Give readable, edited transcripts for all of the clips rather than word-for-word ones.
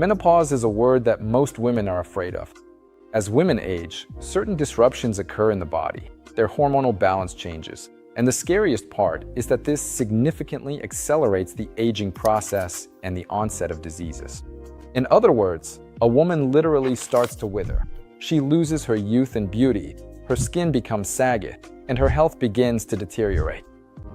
Menopause is a word that most women are afraid of. As women age, certain disruptions occur in the body. Their hormonal balance changes. And the scariest part is that this significantly accelerates the aging process and the onset of diseases. In other words, a woman literally starts to wither. She loses her youth and beauty, her skin becomes saggy, and her health begins to deteriorate.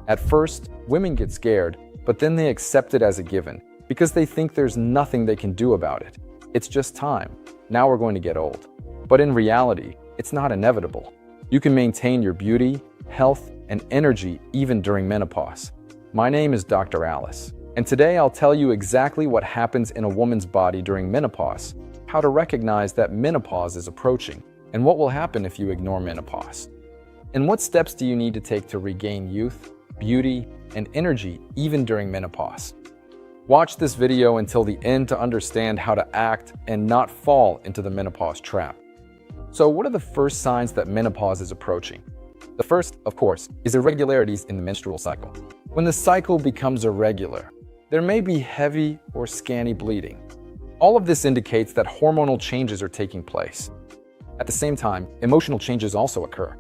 At first, women get scared, but then they accept it as a given because they think there's nothing they can do about it. It's just time. Now we're going to get old. But in reality, it's not inevitable. You can maintain your beauty, health, and energy even during menopause. My name is Dr. Alice, and today I'll tell you exactly what happens in a woman's body during menopause, how to recognize that menopause is approaching, and what will happen if you ignore menopause. And what steps do you need to take to regain youth, beauty, and energy even during menopause? Watch this video until the end to understand how to act and not fall into the menopause trap. So what are the first signs that menopause is approaching? The first, of course, is irregularities in the menstrual cycle. When the cycle becomes irregular, there may be heavy or scanty bleeding. All of this indicates that hormonal changes are taking place. At the same time, emotional changes also occur.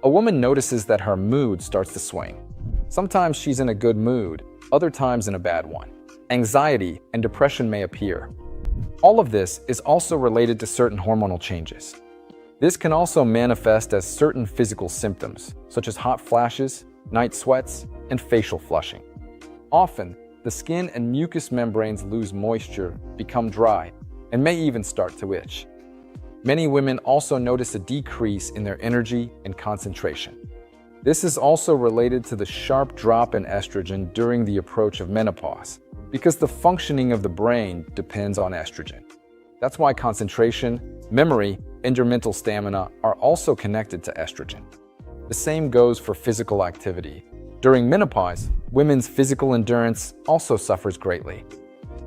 A woman notices that her mood starts to swing. Sometimes she's in a good mood, other times in a bad one. Anxiety and depression may appear. All of this is also related to certain hormonal changes. This can also manifest as certain physical symptoms, such as hot flashes, night sweats, and facial flushing. Often, the skin and mucous membranes lose moisture, become dry, and may even start to itch. Many women also notice a decrease in their energy and concentration. This is also related to the sharp drop in estrogen during the approach of menopause, because the functioning of the brain depends on estrogen. That's why concentration, memory, and your mental stamina are also connected to estrogen. The same goes for physical activity. During menopause, women's physical endurance also suffers greatly.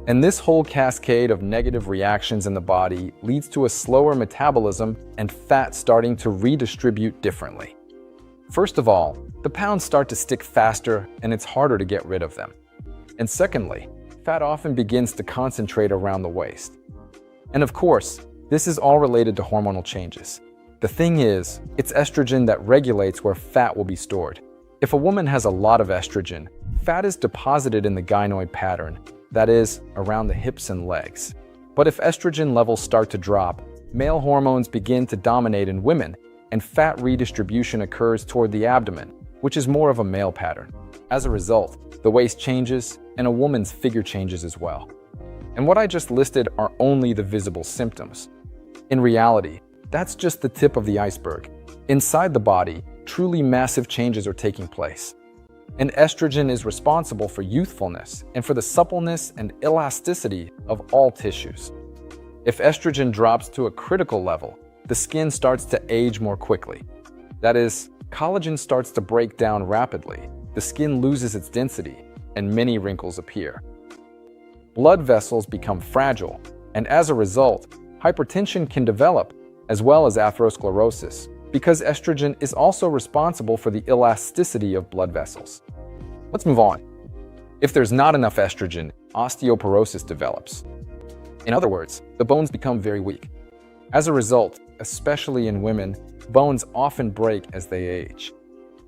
And this whole cascade of negative reactions in the body leads to a slower metabolism and fat starting to redistribute differently. First of all, the pounds start to stick faster and it's harder to get rid of them. And secondly, fat often begins to concentrate around the waist. And of course, this is all related to hormonal changes. The thing is, it's estrogen that regulates where fat will be stored. If a woman has a lot of estrogen, fat is deposited in the gynoid pattern, that is, around the hips and legs. But if estrogen levels start to drop, male hormones begin to dominate in women, and fat redistribution occurs toward the abdomen, which is more of a male pattern. As a result, the waist changes, and a woman's figure changes as well. And what I just listed are only the visible symptoms. In reality, that's just the tip of the iceberg. Inside the body, truly massive changes are taking place. And estrogen is responsible for youthfulness and for the suppleness and elasticity of all tissues. If estrogen drops to a critical level, the skin starts to age more quickly. That is, collagen starts to break down rapidly, the skin loses its density, and many wrinkles appear. Blood vessels become fragile, and as a result, hypertension can develop, as well as atherosclerosis, because estrogen is also responsible for the elasticity of blood vessels. Let's move on. If there's not enough estrogen, osteoporosis develops. In other words, the bones become very weak. As a result, especially in women, bones often break as they age.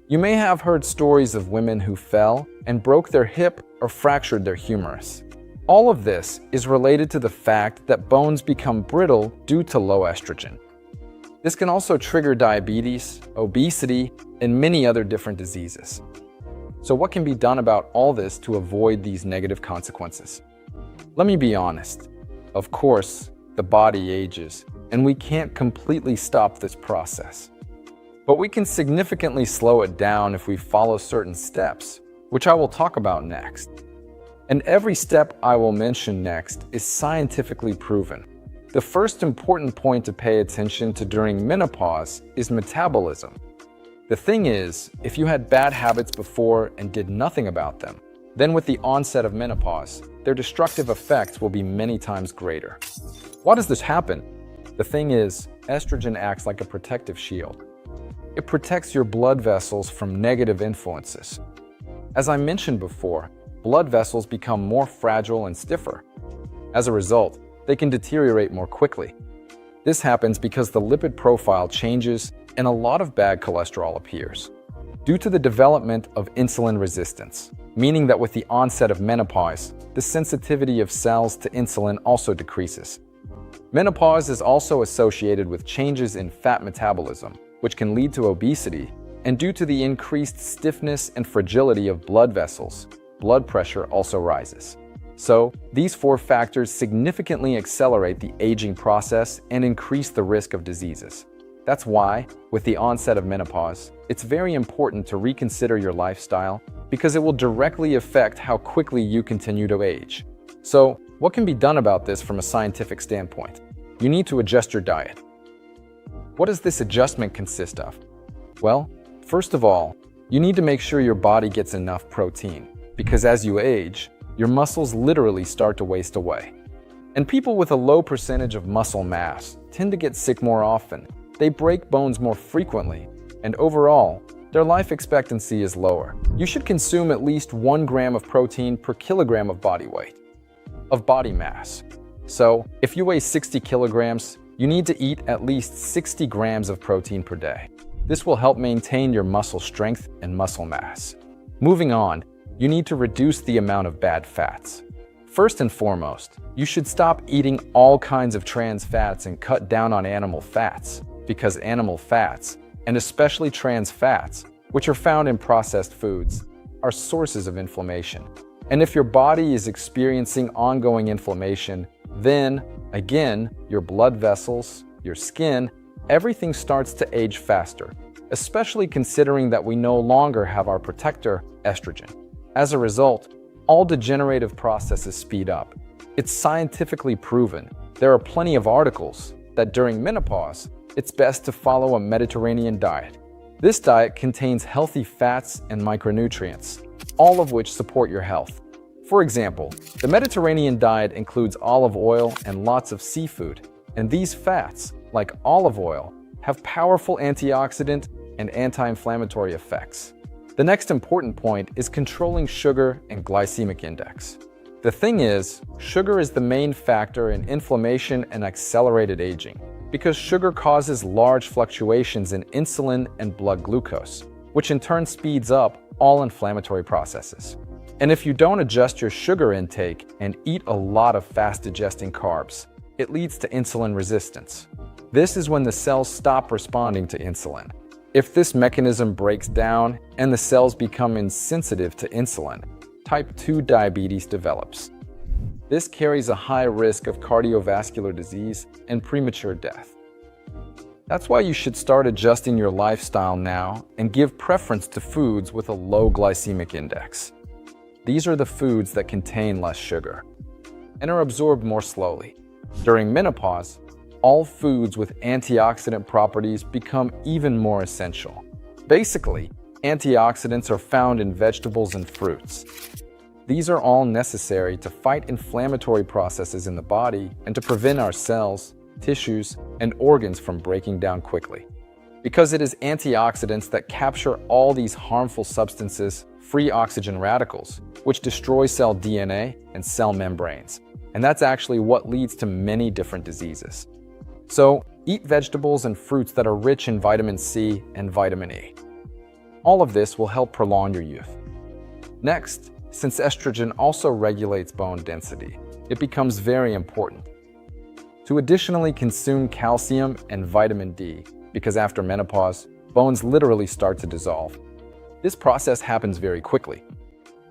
You may have heard stories of women who fell and broke their hip or fractured their humerus. All of this is related to the fact that bones become brittle due to low estrogen. This can also trigger diabetes, obesity, and many other different diseases. So what can be done about all this to avoid these negative consequences? Let me be honest. Of course, the body ages, and we can't completely stop this process. But we can significantly slow it down if we follow certain steps, which I will talk about next. And every step I will mention next is scientifically proven. The first important point to pay attention to during menopause is metabolism. The thing is, if you had bad habits before and did nothing about them, then with the onset of menopause, their destructive effects will be many times greater. Why does this happen? The thing is, estrogen acts like a protective shield. It protects your blood vessels from negative influences. As I mentioned before, blood vessels become more fragile and stiffer. As a result, they can deteriorate more quickly. This happens because the lipid profile changes and a lot of bad cholesterol appears. Due to the development of insulin resistance, meaning that with the onset of menopause, the sensitivity of cells to insulin also decreases. Menopause is also associated with changes in fat metabolism, which can lead to obesity, and due to the increased stiffness and fragility of blood vessels, blood pressure also rises. So, these four factors significantly accelerate the aging process and increase the risk of diseases. That's why, with the onset of menopause, it's very important to reconsider your lifestyle because it will directly affect how quickly you continue to age. So, what can be done about this from a scientific standpoint? You need to adjust your diet. What does this adjustment consist of? Well, first of all, you need to make sure your body gets enough protein, because as you age, your muscles literally start to waste away. And people with a low percentage of muscle mass tend to get sick more often, they break bones more frequently, and overall, their life expectancy is lower. You should consume at least 1 gram of protein per kilogram of body weight, of body mass. So, if you weigh 60 kilograms, you need to eat at least 60 grams of protein per day. This will help maintain your muscle strength and muscle mass. Moving on, you need to reduce the amount of bad fats. First and foremost, you should stop eating all kinds of trans fats and cut down on animal fats, because animal fats, and especially trans fats, which are found in processed foods, are sources of inflammation. And if your body is experiencing ongoing inflammation, then, again, your blood vessels, your skin, everything starts to age faster, especially considering that we no longer have our protector, estrogen. As a result, all degenerative processes speed up. It's scientifically proven. There are plenty of articles that during menopause, it's best to follow a Mediterranean diet. This diet contains healthy fats and micronutrients, all of which support your health. For example, the Mediterranean diet includes olive oil and lots of seafood, and these fats, like olive oil, have powerful antioxidant and anti-inflammatory effects. The next important point is controlling sugar and glycemic index. The thing is, sugar is the main factor in inflammation and accelerated aging, because sugar causes large fluctuations in insulin and blood glucose, which in turn speeds up all inflammatory processes. And if you don't adjust your sugar intake and eat a lot of fast-digesting carbs, it leads to insulin resistance. This is when the cells stop responding to insulin. If this mechanism breaks down and the cells become insensitive to insulin, type 2 diabetes develops. This carries a high risk of cardiovascular disease and premature death. That's why you should start adjusting your lifestyle now and give preference to foods with a low glycemic index. These are the foods that contain less sugar and are absorbed more slowly. During menopause, all foods with antioxidant properties become even more essential. Basically, antioxidants are found in vegetables and fruits. These are all necessary to fight inflammatory processes in the body and to prevent our cells, tissues, and organs from breaking down quickly. Because it is antioxidants that capture all these harmful substances, free oxygen radicals, which destroy cell DNA and cell membranes. And that's actually what leads to many different diseases. So, eat vegetables and fruits that are rich in vitamin C and vitamin E. All of this will help prolong your youth. Next, since estrogen also regulates bone density, it becomes very important to additionally consume calcium and vitamin D, because after menopause, bones literally start to dissolve. This process happens very quickly.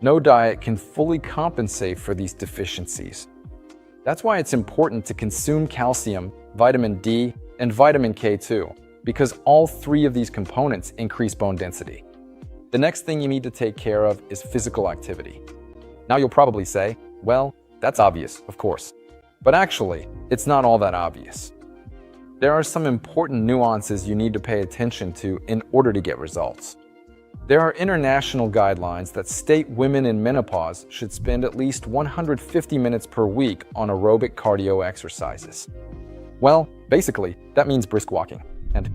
No diet can fully compensate for these deficiencies. That's why it's important to consume calcium, vitamin D, and vitamin K2, because all three of these components increase bone density. The next thing you need to take care of is physical activity. Now you'll probably say, well, that's obvious, of course. But actually, it's not all that obvious. There are some important nuances you need to pay attention to in order to get results. There are international guidelines that state women in menopause should spend at least 150 minutes per week on aerobic cardio exercises. Well, basically, that means brisk walking and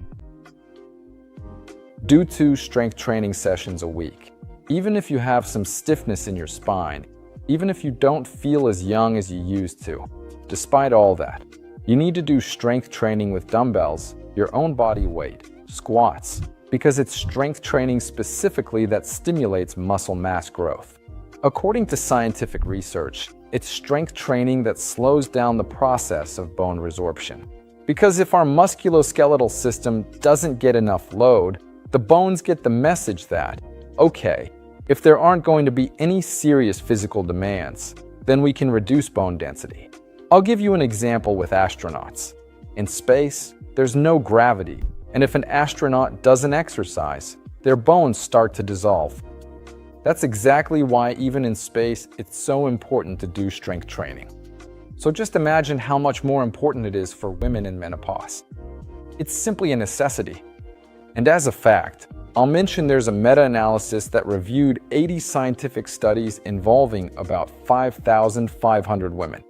do 2 strength training sessions a week. Even if you have some stiffness in your spine, even if you don't feel as young as you used to, Despite all that, you need to do strength training with dumbbells, your own body weight, squats, because it's strength training specifically that stimulates muscle mass growth. According to scientific research, it's strength training that slows down the process of bone resorption. Because if our musculoskeletal system doesn't get enough load, the bones get the message that, okay, if there aren't going to be any serious physical demands, then we can reduce bone density. I'll give you an example with astronauts. In space, there's no gravity, and if an astronaut doesn't exercise, their bones start to dissolve. That's exactly why even in space, it's so important to do strength training. So just imagine how much more important it is for women in menopause. It's simply a necessity. And as a fact, I'll mention there's a meta-analysis that reviewed 80 scientific studies involving about 5,500 women.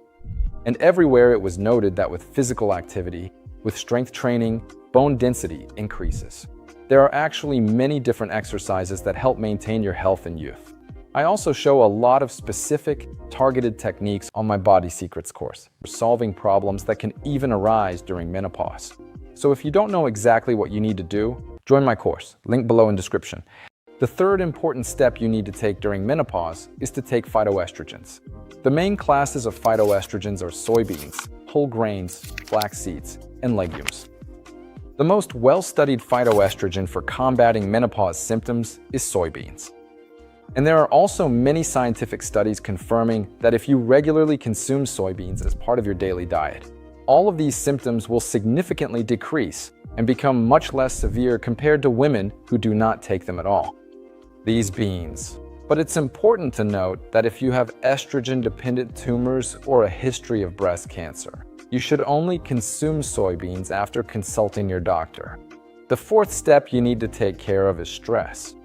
And everywhere it was noted that with physical activity, with strength training, bone density increases. There are actually many different exercises that help maintain your health and youth. I also show a lot of specific, targeted techniques on my Body Secrets course for solving problems that can even arise during menopause. So if you don't know exactly what you need to do, join my course, link below in description. The third important step you need to take during menopause is to take phytoestrogens. The main classes of phytoestrogens are soybeans, whole grains, flax seeds, and legumes. The most well-studied phytoestrogen for combating menopause symptoms is soybeans. And there are also many scientific studies confirming that if you regularly consume soybeans as part of your daily diet, all of these symptoms will significantly decrease and become much less severe compared to women who do not take them at all. These beans. But it's important to note that if you have estrogen-dependent tumors or a history of breast cancer, you should only consume soybeans after consulting your doctor. The fourth step you need to take care of is stress.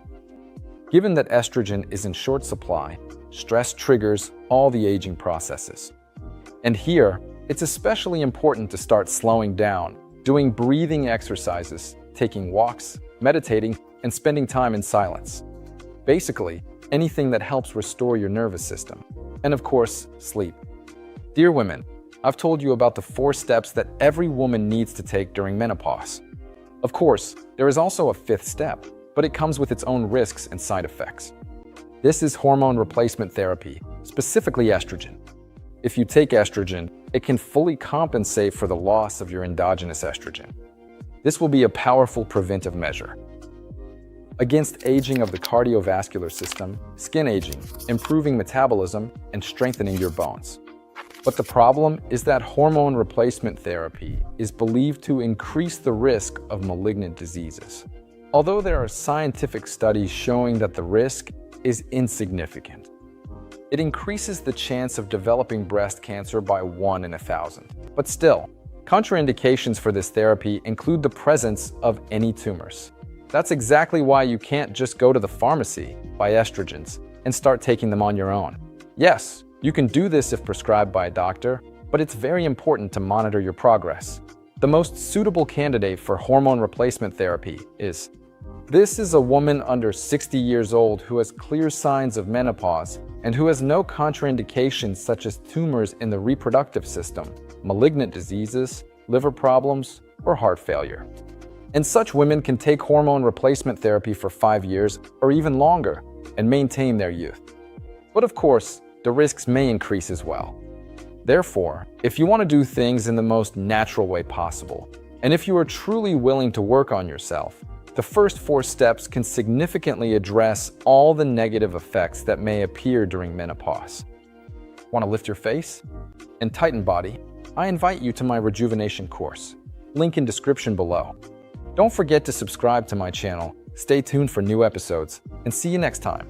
Given that estrogen is in short supply, stress triggers all the aging processes. And here, it's especially important to start slowing down, doing breathing exercises, taking walks, meditating, and spending time in silence. Basically, anything that helps restore your nervous system. And of course, sleep. Dear women, I've told you about the 4 steps that every woman needs to take during menopause. Of course, there is also a 5th step, but it comes with its own risks and side effects. This is hormone replacement therapy, specifically estrogen. If you take estrogen, it can fully compensate for the loss of your endogenous estrogen. This will be a powerful preventive measure against aging of the cardiovascular system, skin aging, improving metabolism, and strengthening your bones. But the problem is that hormone replacement therapy is believed to increase the risk of malignant diseases. Although there are scientific studies showing that the risk is insignificant, it increases the chance of developing breast cancer by 1 in 1,000. But still, contraindications for this therapy include the presence of any tumors. That's exactly why you can't just go to the pharmacy, buy estrogens, and start taking them on your own. Yes, you can do this if prescribed by a doctor, but it's very important to monitor your progress. The most suitable candidate for hormone replacement therapy is This is a woman under 60 years old who has clear signs of menopause and who has no contraindications such as tumors in the reproductive system, malignant diseases, liver problems, or heart failure. And such women can take hormone replacement therapy for 5 years or even longer and maintain their youth. But of course, the risks may increase as well. Therefore, if you want to do things in the most natural way possible, and if you are truly willing to work on yourself, the first 4 steps can significantly address all the negative effects that may appear during menopause. Want to lift your face and tighten body? I invite you to my rejuvenation course. Link in description below. Don't forget to subscribe to my channel, stay tuned for new episodes, and see you next time.